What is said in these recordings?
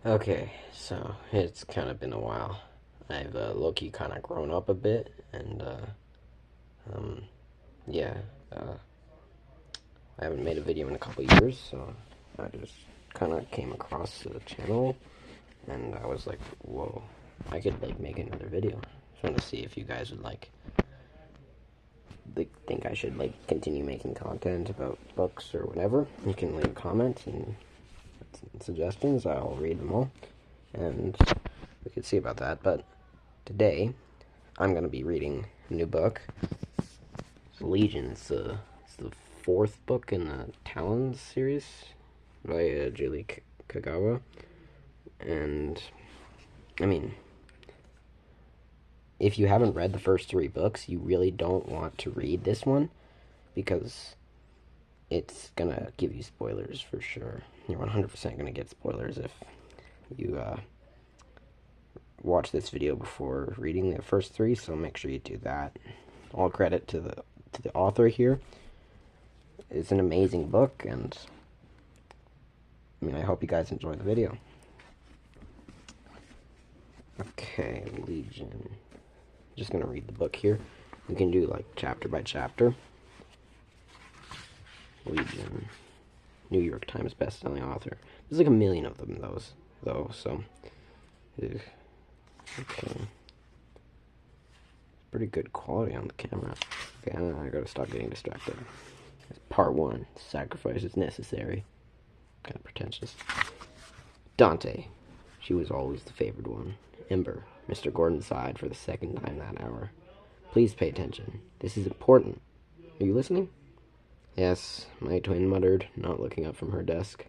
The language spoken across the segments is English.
Okay, so it's kind of been a while. I've low-key kind of grown up a bit, and um, yeah, uh, I haven't made a video in a couple years, so I just kind of came across the channel, and I was like, whoa, I could like make another video. Just wanted to see if you guys would like think I should like continue making content about books or whatever. You can leave comments and suggestions. I'll read them all, and we could see about that. But today, I'm going to be reading a new book. It's Legion. It's the fourth book in the Talon series by Julie Kagawa. And, I mean, if you haven't read the first three books, you really don't want to read this one because it's going to give you spoilers for sure. You're 100% going to get spoilers if you watch this video before reading the first three, so make sure you do that. All credit to the author here. It's an amazing book, and I mean, I hope you guys enjoy the video. Okay, Legion. Just gonna read the book here. We can do like chapter by chapter. Legion, New York Times best-selling author. There's like a million of them, though. So, okay, pretty good quality on the camera. Okay, I gotta stop getting distracted. Part 1. Sacrifice is necessary. Kind of pretentious. Dante. She was always the favored one. Ember. Mr. Gordon sighed for the second time that hour. Please pay attention. This is important. Are you listening? Yes, my twin muttered, not looking up from her desk,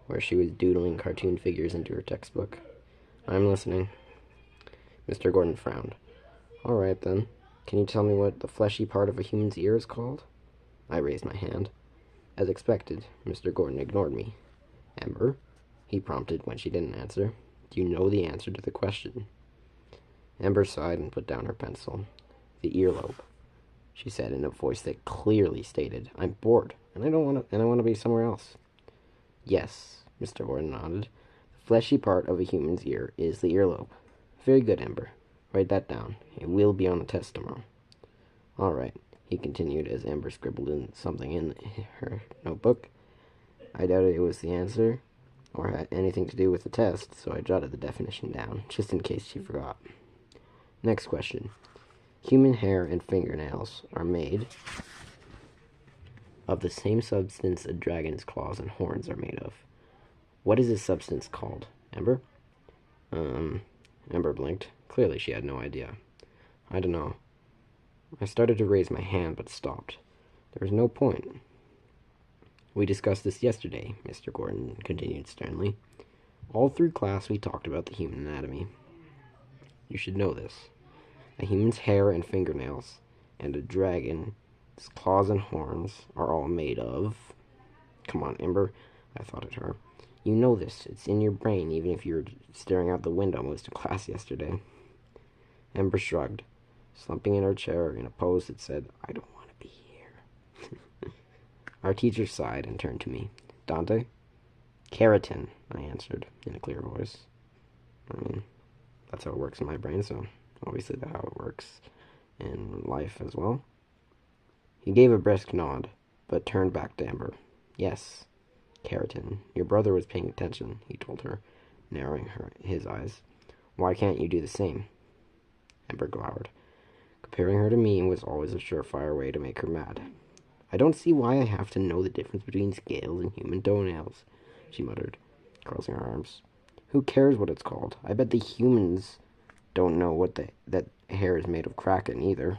where she was doodling cartoon figures into her textbook. I'm listening. Mr. Gordon frowned. All right, then. Can you tell me what the fleshy part of a human's ear is called? I raised my hand. As expected, Mr. Gordon ignored me. Ember, he prompted when she didn't answer. Do you know the answer to the question? Ember sighed and put down her pencil. The earlobe, she said in a voice that clearly stated, I'm bored, and I want to be somewhere else. Yes, Mr. Gordon nodded. The fleshy part of a human's ear is the earlobe. Very good, Ember. Write that down. It will be on the test tomorrow. All right, he continued as Amber scribbled in something in her notebook. I doubted it was the answer or had anything to do with the test, so I jotted the definition down, just in case she forgot. Next question. Human hair and fingernails are made of the same substance a dragon's claws and horns are made of. What is this substance called, Ember? Ember blinked. Clearly she had no idea. I don't know. I started to raise my hand, but stopped. There was no point. We discussed this yesterday, Mr. Gordon continued sternly. All through class we talked about the human anatomy. You should know this. A human's hair and fingernails, and a dragon's claws and horns are all made of... Come on, Ember, I thought at her. You know this. It's in your brain, even if you were staring out the window most of class yesterday. Ember shrugged, slumping in her chair in a pose that said, I don't want to be here. Our teacher sighed and turned to me. Dante? Keratin, I answered in a clear voice. I mean, that's how it works in my brain, so obviously that's how it works in life as well. He gave a brisk nod, but turned back to Amber. Yes, Keratin, your brother was paying attention, he told her, narrowing his eyes. Why can't you do the same? Amber glowered. Comparing her to me was always a surefire way to make her mad. I don't see why I have to know the difference between scales and human toenails, she muttered, crossing her arms. Who cares what it's called? I bet the humans don't know that hair is made of kraken either.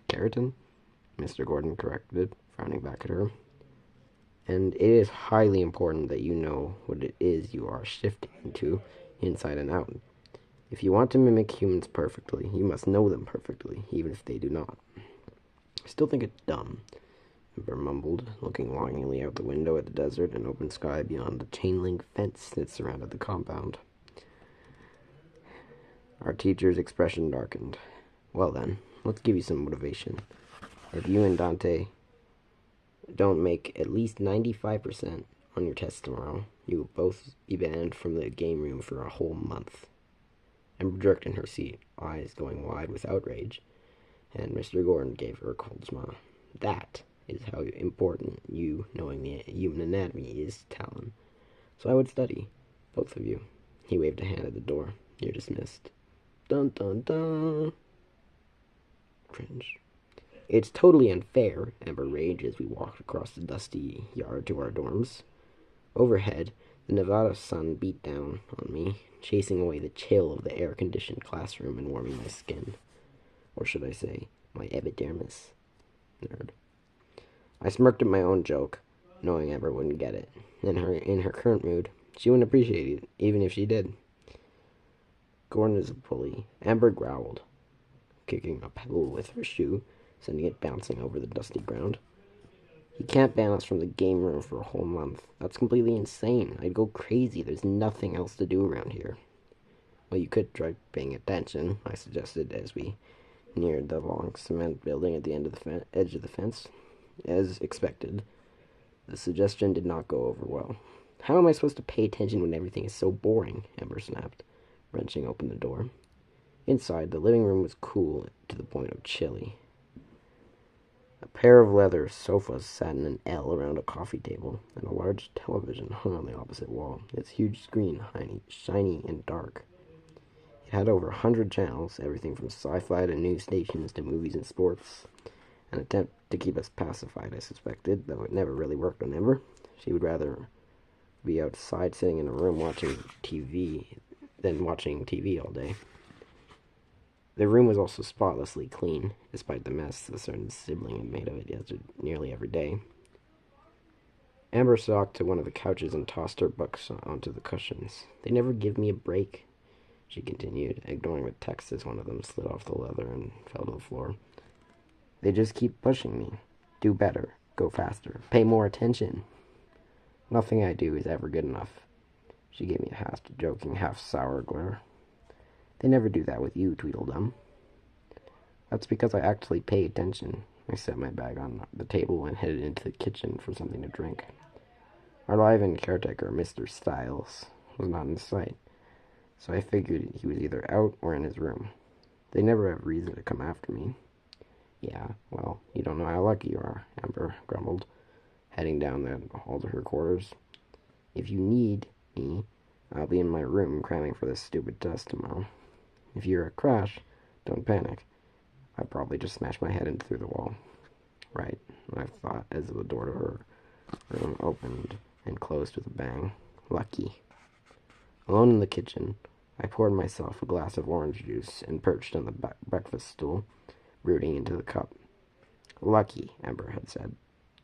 Keratin? Mr. Gordon corrected, frowning back at her. And it is highly important that you know what it is you are shifting into, inside and out. If you want to mimic humans perfectly, you must know them perfectly, even if they do not. I still think it's dumb, Ember mumbled, looking longingly out the window at the desert and open sky beyond the chain-link fence that surrounded the compound. Our teacher's expression darkened. Well then, let's give you some motivation. If you and Dante don't make at least 95% on your test tomorrow. You will both be banned from the game room for a whole month. Amber jerked in her seat, eyes going wide with outrage, and Mr. Gordon gave her a cold smile. That is how important you knowing the human anatomy is, Talon. So I would study, both of you. He waved a hand at the door. You're dismissed. Dun dun dun. Cringe. It's totally unfair, Amber raged as we walked across the dusty yard to our dorms. Overhead, the Nevada sun beat down on me, chasing away the chill of the air-conditioned classroom and warming my skin. Or should I say, my epidermis. Nerd. I smirked at my own joke, knowing Amber wouldn't get it. In her current mood, she wouldn't appreciate it, even if she did. Gordon is a bully. Amber growled, kicking a pebble with her shoe, sending it bouncing over the dusty ground. He can't ban us from the game room for a whole month. That's completely insane. I'd go crazy. There's nothing else to do around here. Well, you could try paying attention, I suggested as we neared the long cement building at the end of the edge of the fence. As expected, the suggestion did not go over well. How am I supposed to pay attention when everything is so boring? Amber snapped, wrenching open the door. Inside, the living room was cool to the point of chilly. A pair of leather sofas sat in an L around a coffee table, and a large television hung on the opposite wall, its huge screen shiny and dark. It had over 100 channels, everything from sci-fi to news stations to movies and sports. An attempt to keep us pacified, I suspected, though it never really worked on Amber. She would rather be outside sitting in a room watching TV than watching TV all day. The room was also spotlessly clean, despite the mess a certain sibling had made of it nearly every day. Amber stalked to one of the couches and tossed her books onto the cushions. They never give me a break, she continued, ignoring the text as one of them slid off the leather and fell to the floor. They just keep pushing me. Do better. Go faster. Pay more attention. Nothing I do is ever good enough. She gave me a half-joking, half-sour glare. They never do that with you, Tweedledum. That's because I actually pay attention. I set my bag on the table and headed into the kitchen for something to drink. Our live-in caretaker, Mr. Styles, was not in sight, so I figured he was either out or in his room. They never have reason to come after me. Yeah, well, you don't know how lucky you are, Amber grumbled, heading down the hall to her quarters. If you need me, I'll be in my room cramming for this stupid test tomorrow. If you're a crash, don't panic. I'd probably just smash my head in through the wall. Right, I thought as the door to her room opened and closed with a bang. Lucky. Alone in the kitchen, I poured myself a glass of orange juice and perched on the breakfast stool, rooting into the cup. Lucky, Amber had said.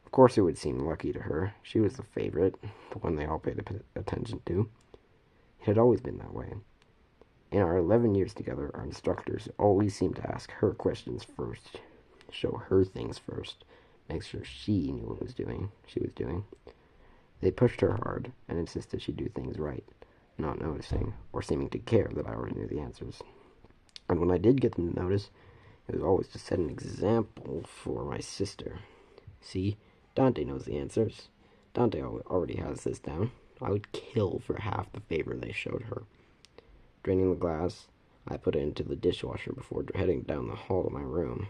Of course it would seem lucky to her. She was the favorite, the one they all paid attention to. It had always been that way. In our 11 years together, our instructors always seemed to ask her questions first, show her things first, make sure she knew what she was doing. They pushed her hard and insisted she do things right, not noticing or seeming to care that I already knew the answers. And when I did get them to notice, it was always to set an example for my sister. See, Dante knows the answers. Dante already has this down. I would kill for half the favor they showed her. Draining the glass, I put it into the dishwasher before heading down the hall to my room.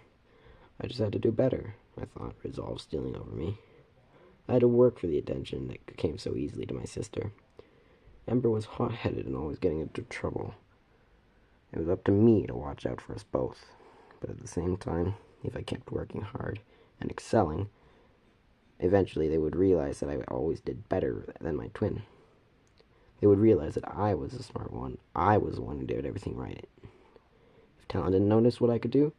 I just had to do better, I thought, resolve stealing over me. I had to work for the attention that came so easily to my sister. Amber was hot-headed and always getting into trouble. It was up to me to watch out for us both. But at the same time, if I kept working hard and excelling, eventually they would realize that I always did better than my twin. They would realize that I was the smart one. I was the one who did everything right. If Talon didn't notice what I could do,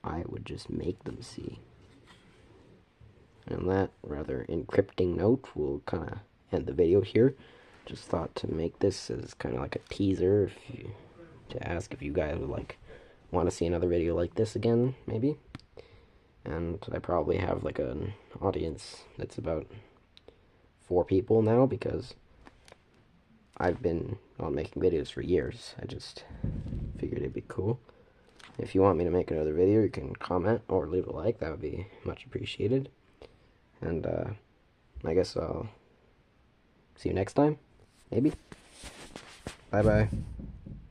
I would just make them see. And on that rather encrypting note, we'll kind of end the video here. Just thought to make this as kind of like a teaser to ask if you guys would want to see another video like this again, maybe. And I probably have like an audience that's about 4 people now, because I've been on making videos for years. I just figured it'd be cool. If you want me to make another video, you can comment or leave a like. That would be much appreciated. And I guess I'll See you next time? Maybe? Bye-bye.